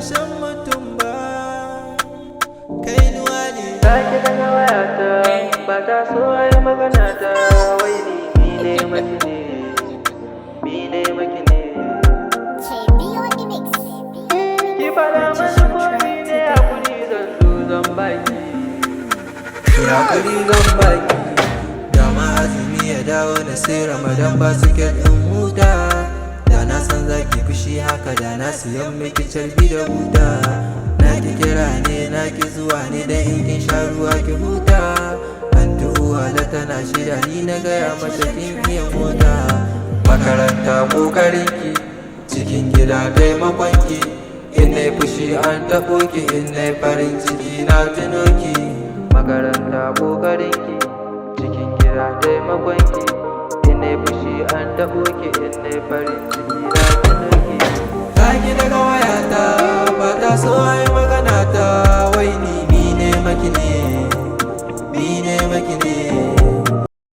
ƙarshen mutum ba. Kainuwa ne ta ki daga wayata ba ta so ai magana ta. Wai ni ne maki ne, ni ne maki ne. Ki fada mana ko ni ne hakuri zan zo zan baki. hakuri zan baki. Dama azumi ya dawo na sai Ramadan ba su ɗin huta. Da na san zaki fushi haka da na siyan miki carbi da huta. Na ki kira ne na ki zuwa ne da in kin sha ruwa ki huta. Anti Uwala tana shida ni na gaya mata kin iya mota. Makaranta ƙoƙarinki, cikin gida taimakonki. In nai fushi an taɓo ki, in nai farin ciki na tuno ki. Makaranta ƙoƙarinki, cikin gida taimakonki. In nai fushi an taɓo ki, in nai farin ciki na